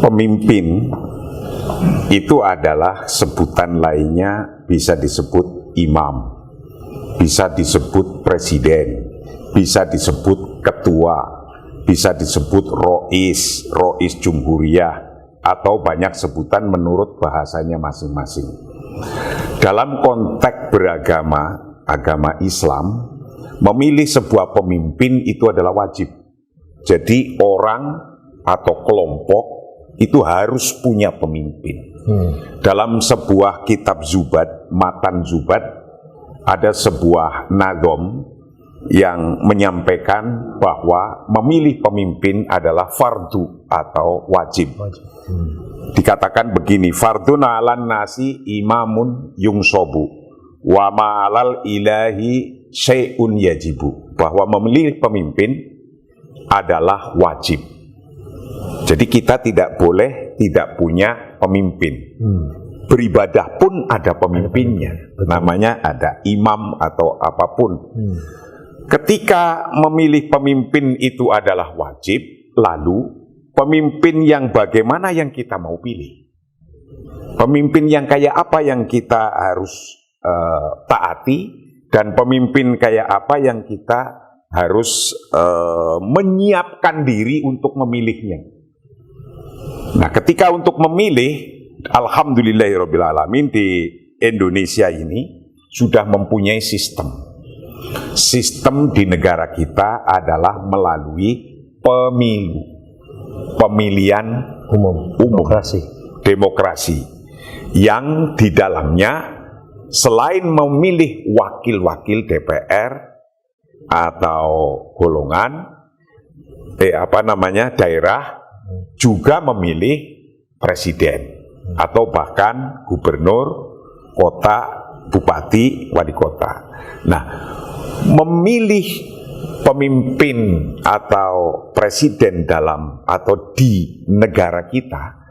Pemimpin itu adalah sebutan lainnya, bisa disebut imam, bisa disebut presiden, bisa disebut ketua, bisa disebut rois jumhuriyah, atau banyak sebutan menurut bahasanya masing-masing. Dalam konteks beragama, agama Islam, memilih sebuah pemimpin itu adalah wajib. Jadi orang atau kelompok itu harus punya pemimpin. Dalam sebuah kitab Zubat, Matan Zubat, ada sebuah nadom yang menyampaikan bahwa memilih pemimpin adalah fardu atau wajib. Dikatakan begini, fardun 'alan nasi imamun yungsobu wa ma'alal ilahi syai'un yajibu. Bahwa memilih pemimpin adalah wajib. Jadi kita tidak boleh tidak punya pemimpin. Beribadah pun ada pemimpinnya. Namanya ada imam atau apapun. Ketika memilih pemimpin itu adalah wajib, lalu pemimpin yang bagaimana yang kita mau pilih? Pemimpin yang kayak apa yang kita harus taati, dan pemimpin kayak apa yang kita harus menyiapkan diri untuk memilihnya. Nah, ketika untuk memilih, alhamdulillahirrabbilalamin, di Indonesia ini sudah mempunyai sistem. Sistem di negara kita adalah melalui pemilu, pemilihan umum, demokrasi, yang di dalamnya selain memilih wakil-wakil DPR atau golongan daerah, juga memilih presiden atau bahkan gubernur, kota, bupati, wali kota. Nah, memilih pemimpin atau presiden dalam atau di negara kita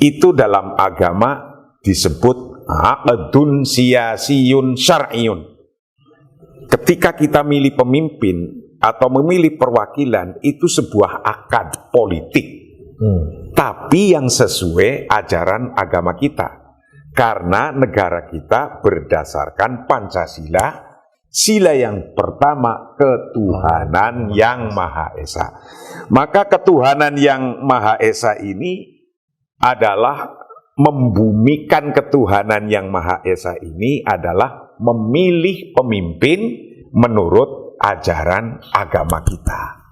itu dalam agama disebut aqdun siyasiyun syar'iyun. Ketika kita milih pemimpin atau memilih perwakilan, itu sebuah akad politik, tapi yang sesuai ajaran agama kita. Karena negara kita berdasarkan Pancasila, sila yang pertama, ketuhanan yang Maha Esa. Maka ketuhanan yang Maha Esa ini adalah membumikan ketuhanan yang Maha Esa ini adalah memilih pemimpin menurut ajaran agama kita.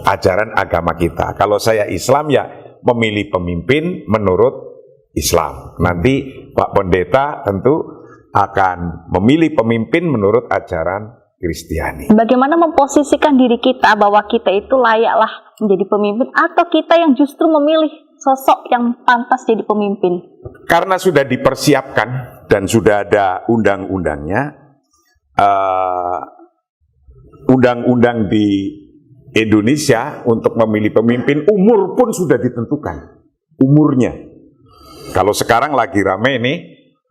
Ajaran agama kita. Kalau saya Islam ya memilih pemimpin menurut Islam. Nanti Pak Pendeta tentu akan memilih pemimpin menurut ajaran Kristiani. Bagaimana memposisikan diri kita bahwa kita itu layaklah menjadi pemimpin, atau kita yang justru memilih sosok yang pantas jadi pemimpin? Karena sudah dipersiapkan dan sudah ada undang-undangnya, undang-undang di Indonesia untuk memilih pemimpin, umur pun sudah ditentukan, umurnya. Kalau sekarang lagi rame nih,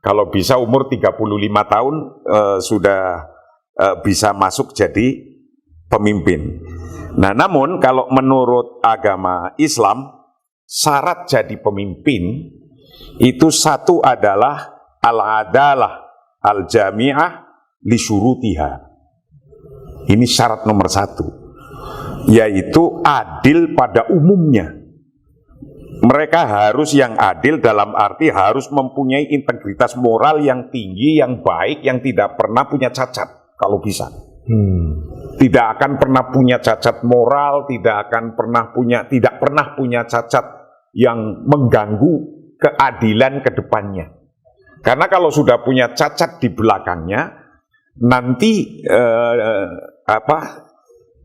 kalau bisa umur 35 tahun sudah bisa masuk jadi pemimpin. Nah, namun kalau menurut agama Islam, syarat jadi pemimpin itu satu adalah al-adalah al-jami'ah li syurutiha. Ini syarat nomor satu, yaitu adil pada umumnya. Mereka harus yang adil dalam arti harus mempunyai integritas moral yang tinggi, yang baik, yang tidak pernah punya cacat kalau bisa. Tidak akan pernah punya cacat moral, tidak pernah punya cacat yang mengganggu keadilan ke depannya. Karena kalau sudah punya cacat di belakangnya, nanti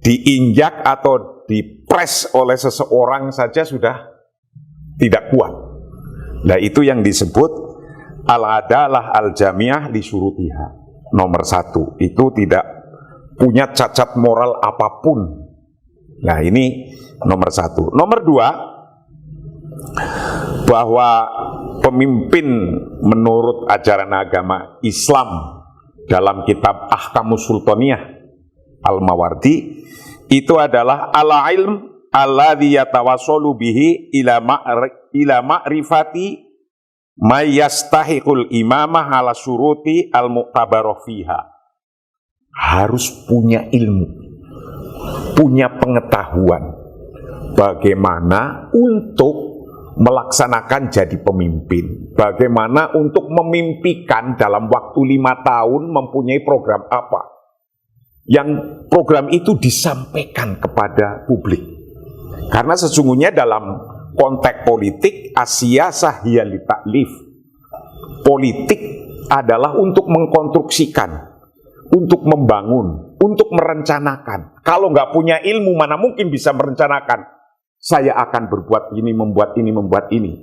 diinjak atau dipres oleh seseorang saja sudah tidak kuat. Nah, itu yang disebut al-adalah al-jami'ah li syurutiha. Nomor satu, itu tidak punya cacat moral apapun. Nah, ini nomor satu. Nomor dua, bahwa pemimpin menurut ajaran agama Islam dalam kitab Ahkamus Sultaniyah Al-Mawardi itu adalah ala ilm alladzi yatawassalu bihi ila ma'rifati may yastahiqul imamah ala syuruti al-mu'tabarah fiha. Harus punya ilmu, punya pengetahuan bagaimana untuk melaksanakan jadi pemimpin, bagaimana untuk memimpikan dalam waktu 5 tahun mempunyai program apa, yang program itu disampaikan kepada publik. Karena sesungguhnya dalam konteks politik, asiyasah hiya li ta'lif. Politik adalah untuk mengkonstruksikan, untuk membangun, untuk merencanakan. Kalau nggak punya ilmu, mana mungkin bisa merencanakan. Saya akan berbuat ini, membuat ini, membuat ini.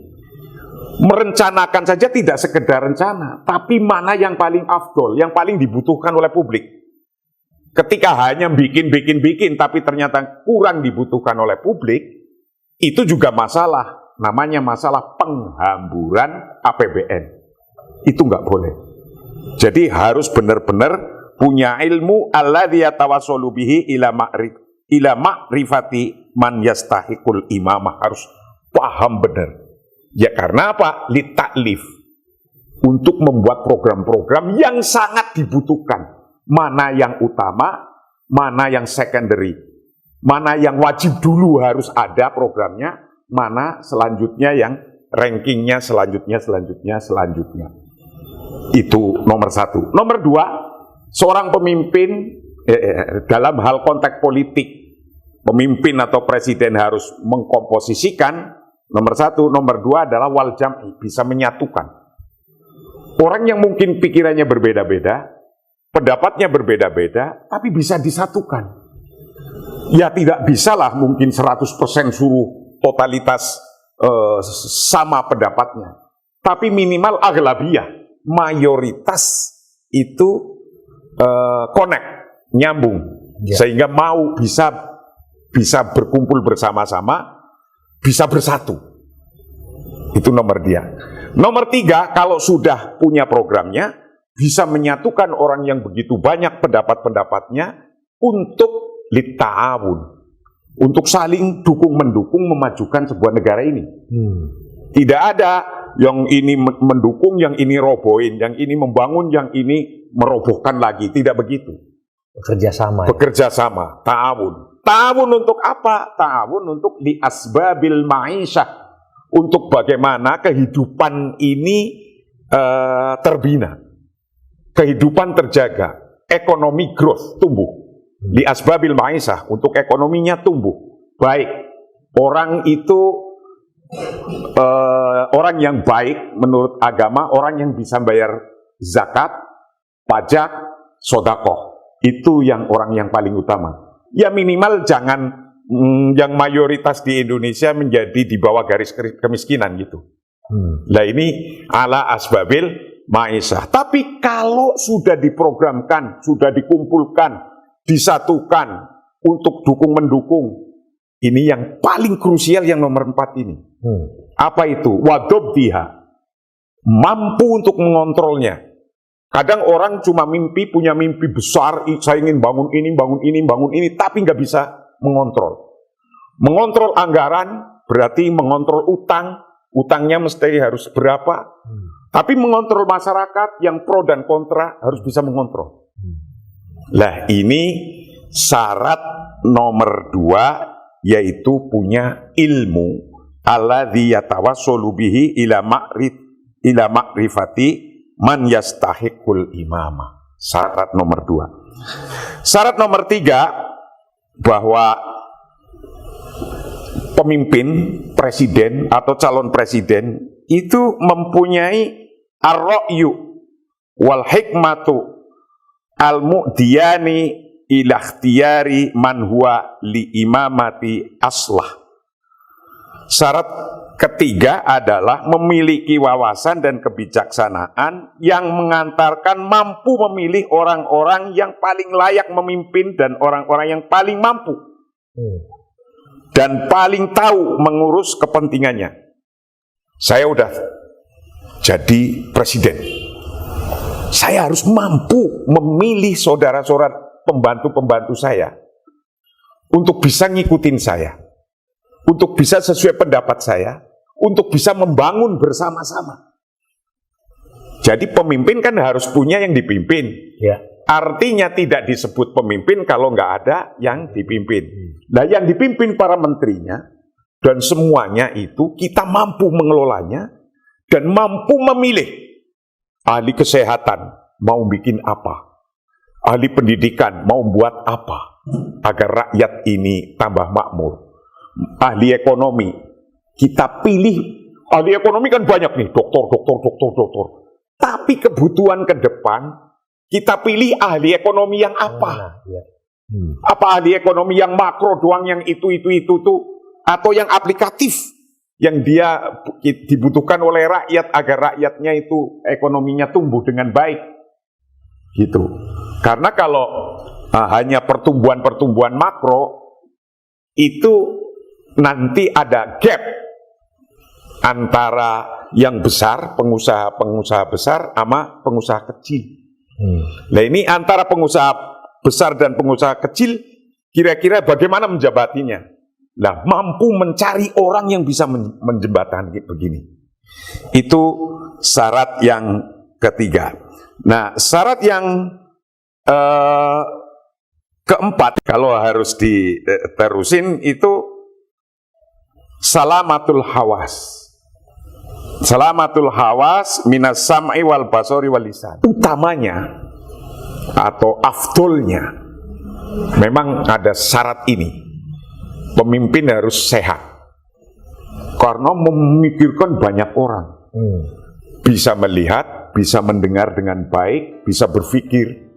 Merencanakan saja tidak sekedar rencana, tapi mana yang paling afdol, yang paling dibutuhkan oleh publik. Ketika hanya bikin, tapi ternyata kurang dibutuhkan oleh publik, itu juga masalah. Namanya masalah penghamburan APBN. Itu nggak boleh. Jadi harus benar-benar punya ilmu alladzi yatawassalu bihi ila ma'rifati man yastahiqul imamah. Harus paham benar. Ya karena apa? Li ta'lif. Untuk membuat program-program yang sangat dibutuhkan. Mana yang utama, mana yang secondary, mana yang wajib dulu harus ada programnya, mana selanjutnya yang rankingnya selanjutnya. Itu nomor 1. Nomor 2, seorang pemimpin dalam hal konteks politik, pemimpin atau presiden harus mengkomposisikan. Nomor 1, nomor 2 adalah wal jam'i, bisa menyatukan. Orang yang mungkin pikirannya berbeda-beda, pendapatnya berbeda-beda, tapi bisa disatukan. Ya tidak bisalah mungkin 100% suruh totalitas sama pendapatnya. Tapi minimal aghlabiyah, mayoritas itu connect, nyambung. Ya. Sehingga mau bisa berkumpul bersama-sama, bisa bersatu. Itu nomor 2. Nomor 3, kalau sudah punya programnya, bisa menyatukan orang yang begitu banyak pendapat-pendapatnya untuk litta'awun, untuk saling dukung-mendukung memajukan sebuah negara ini. Tidak ada yang ini mendukung, yang ini robohin, yang ini membangun, yang ini merobohkan lagi. Tidak begitu. Bekerja sama, ta'awun. Ta'awun untuk apa? Ta'awun untuk li asbabil ma'isyah, untuk bagaimana kehidupan ini terbina. Kehidupan terjaga, ekonomi growth, tumbuh. Di asbabil ma'isyah, untuk ekonominya tumbuh. Baik, orang itu orang yang baik menurut agama, orang yang bisa bayar zakat, pajak, sedekah. Itu yang orang yang paling utama. Ya minimal jangan yang mayoritas di Indonesia menjadi di bawah garis kemiskinan gitu. Nah ini ala asbabil ma'isyah. Tapi kalau sudah diprogramkan, sudah dikumpulkan, disatukan untuk dukung-mendukung, ini yang paling krusial yang nomor 4 ini. Apa itu? Wadobdiha. Mampu untuk mengontrolnya. Kadang orang cuma punya mimpi besar, saya ingin bangun ini, tapi nggak bisa mengontrol. Mengontrol anggaran berarti mengontrol utangnya mesti harus berapa. Tapi mengontrol masyarakat yang pro dan kontra harus bisa mengontrol. Lah ini syarat nomor 2, yaitu punya ilmu alladzi yatawassalu bihi ila ma'rifati man yastahiqul imamah. Syarat nomor 2. Syarat nomor 3, bahwa pemimpin, presiden atau calon presiden itu mempunyai ar-ra'yu wal hikmatu al-mu'diyani ila ikhtiyari man huwa li imamati aslah. Syarat ketiga adalah memiliki wawasan dan kebijaksanaan yang mengantarkan mampu memilih orang-orang yang paling layak memimpin dan orang-orang yang paling mampu dan paling tahu mengurus kepentingannya. Saya udah jadi presiden, saya harus mampu memilih saudara-saudara pembantu-pembantu saya untuk bisa ngikutin saya. untuk bisa sesuai pendapat saya, untuk bisa membangun bersama-sama. Jadi pemimpin kan harus punya yang dipimpin. Ya. Artinya tidak disebut pemimpin kalau nggak ada yang dipimpin. Nah, yang dipimpin para menterinya dan semuanya itu kita mampu mengelolanya dan mampu memilih ahli kesehatan mau bikin apa, ahli pendidikan mau buat apa agar rakyat ini tambah makmur, ahli ekonomi kita pilih. Ahli ekonomi kan banyak nih, dokter. Tapi kebutuhan ke depan kita pilih ahli ekonomi yang apa? Apa ahli ekonomi yang makro doang, yang itu tuh, atau yang aplikatif, yang dia dibutuhkan oleh rakyat agar rakyatnya itu ekonominya tumbuh dengan baik, gitu. Karena kalau hanya pertumbuhan makro itu nanti ada gap antara yang besar, pengusaha besar sama pengusaha kecil. Nah, ini antara pengusaha besar dan pengusaha kecil, kira-kira bagaimana menjabatinya? Nah, mampu mencari orang yang bisa menjembatani begini. Itu syarat yang ketiga. Nah, syarat yang keempat, kalau harus diterusin, itu salamatul hawas. Salamatul hawas minas sam'i wal basori wal lisan. Utamanya atau afdolnya memang ada syarat ini. Pemimpin harus sehat. Karena memikirkan banyak orang. Bisa melihat, bisa mendengar dengan baik, bisa berpikir.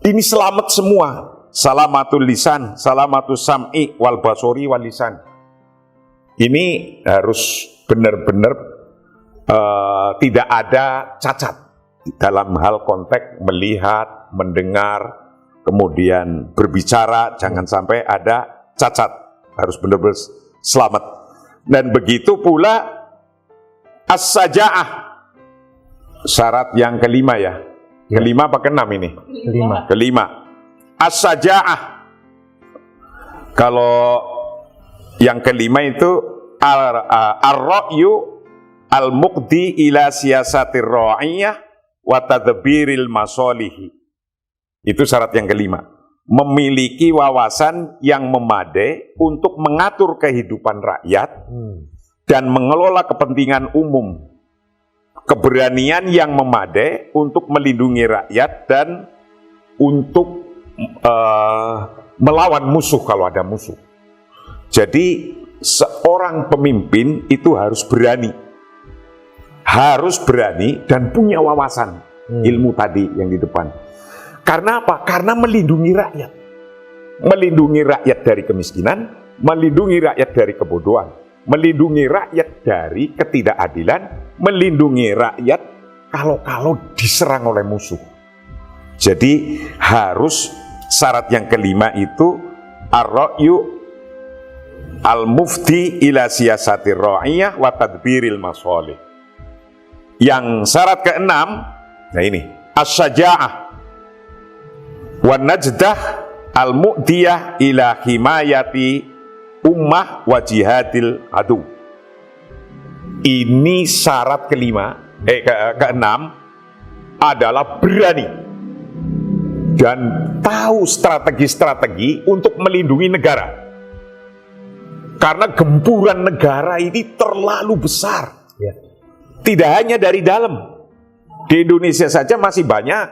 Ini selamat semua. Salamatul lisan, salamatul sam'i wal basori wal lisan. Ini harus benar-benar tidak ada cacat dalam hal konteks melihat, mendengar, kemudian berbicara, jangan sampai ada cacat, harus benar-benar selamat. Dan begitu pula as-saja'ah, syarat yang kelima ya. Kelima apa keenam ini? Kelima. As-saja'ah. Kalau yang kelima itu ar-ra'yu al-muqdi ila siyasatir ra'iyah wa tadbiril masalihi. Itu syarat yang kelima. Memiliki wawasan yang memadai untuk mengatur kehidupan rakyat dan mengelola kepentingan umum. Keberanian yang memadai untuk melindungi rakyat dan untuk melawan musuh kalau ada musuh. Jadi seorang pemimpin itu harus berani dan punya wawasan ilmu tadi yang di depan. Karena apa? Karena melindungi rakyat. Melindungi rakyat dari kemiskinan, melindungi rakyat dari kebodohan, melindungi rakyat dari ketidakadilan, melindungi rakyat kalau diserang oleh musuh. Jadi harus syarat yang kelima itu ar-ra'yu al-mufti ila siyasatir ra'iyah wa tadbiril masalih. Yang syarat keenam, nah ini, as-saja'ah wa najdah al-mu'diyah ila himayati ummah wa jihadil adu. Ini syarat keenam adalah berani dan tahu strategi-strategi untuk melindungi negara. Karena gempuran negara ini terlalu besar. Tidak hanya dari dalam. Di Indonesia saja masih banyak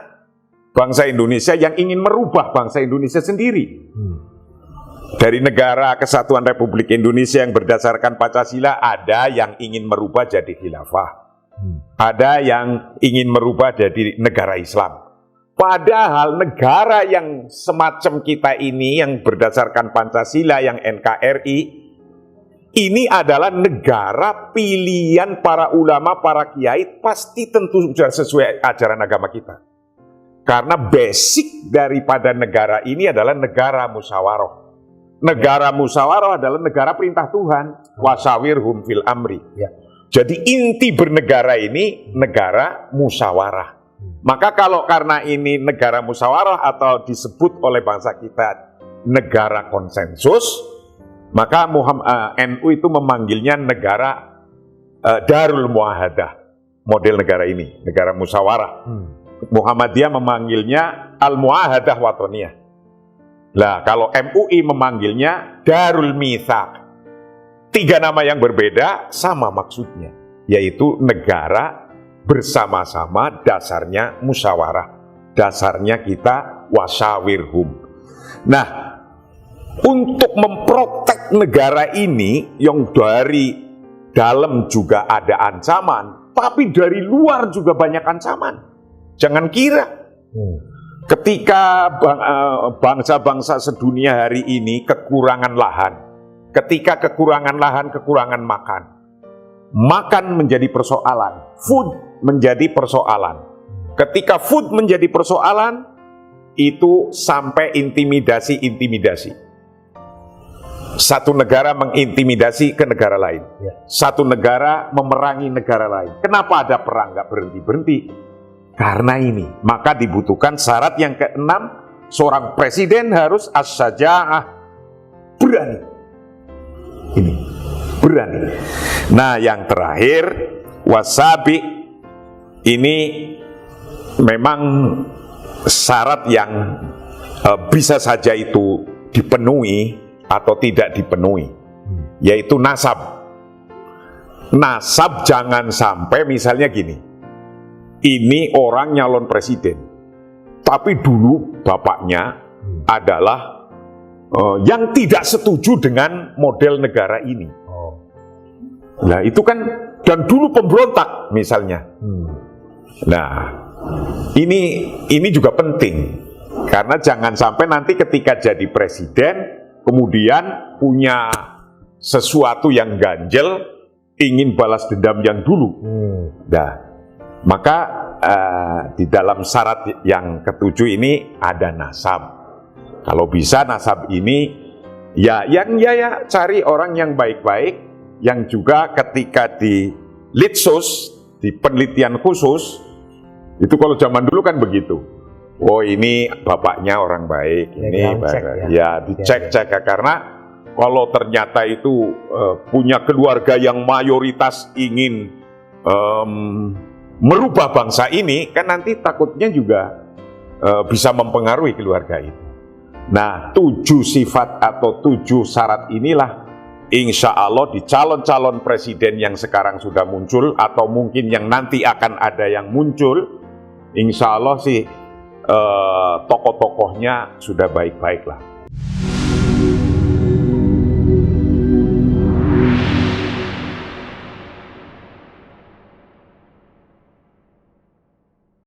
bangsa Indonesia yang ingin merubah bangsa Indonesia sendiri. Dari negara Kesatuan Republik Indonesia yang berdasarkan Pancasila, ada yang ingin merubah jadi khilafah. Ada yang ingin merubah jadi negara Islam. Padahal negara yang semacam kita ini, yang berdasarkan Pancasila, yang NKRI, ini adalah negara pilihan para ulama, para kiai, pasti tentu sudah sesuai ajaran agama kita. Karena basic daripada negara ini adalah negara musyawarah. Negara musyawarah adalah negara perintah Tuhan. Wasawirhum fil amri. Jadi inti bernegara ini negara musyawarah. Maka kalau karena ini negara musyawarah atau disebut oleh bangsa kita negara konsensus, Maka NU itu memanggilnya negara Darul Muahadah, model negara ini, negara musyawarah. Muhammadiyah memanggilnya Al-Muahadah Watoniyah. Lah, kalau MUI memanggilnya Darul Mitsaq. 3 nama yang berbeda, sama maksudnya, yaitu negara bersama-sama, dasarnya musyawarah, dasarnya kita wasyawirhum. Nah, untuk memprotek negara ini yang dari dalam juga ada ancaman, tapi dari luar juga banyak ancaman. Jangan kira ketika bangsa-bangsa sedunia hari ini kekurangan lahan, ketika kekurangan lahan, kekurangan makan, makan menjadi persoalan, food menjadi persoalan. Ketika food menjadi persoalan, itu sampai intimidasi. Satu negara mengintimidasi ke negara lain. Satu negara memerangi negara lain. Kenapa ada perang? Nggak berhenti-berhenti. Karena ini. Maka dibutuhkan syarat yang ke-6, seorang presiden harus as-syaja'ah, berani. Ini, berani. Nah, yang terakhir, wasabi, ini memang syarat yang bisa saja itu dipenuhi atau tidak dipenuhi, yaitu nasab. Nasab jangan sampai misalnya gini, ini orang nyalon presiden, tapi dulu bapaknya adalah yang tidak setuju dengan model negara ini. Nah itu kan, dan dulu pemberontak misalnya. Nah ini juga penting, karena jangan sampai nanti ketika jadi presiden kemudian punya sesuatu yang ganjel, ingin balas dendam yang dulu. Nah, maka di dalam syarat yang ke-7 ini ada nasab. Kalau bisa nasab ini ya cari orang yang baik-baik, yang juga ketika di litsus, di penelitian khusus, itu kalau zaman dulu kan begitu. Oh ini bapaknya orang baik, ini baik. Ya dicek-cek, karena kalau ternyata itu punya keluarga yang mayoritas ingin merubah bangsa ini, kan nanti takutnya juga bisa mempengaruhi keluarga itu. Nah, 7 sifat atau 7 syarat inilah insya Allah di calon-calon presiden yang sekarang sudah muncul atau mungkin yang nanti akan ada yang muncul, insya Allah sih tokoh-tokohnya sudah baik-baik lah.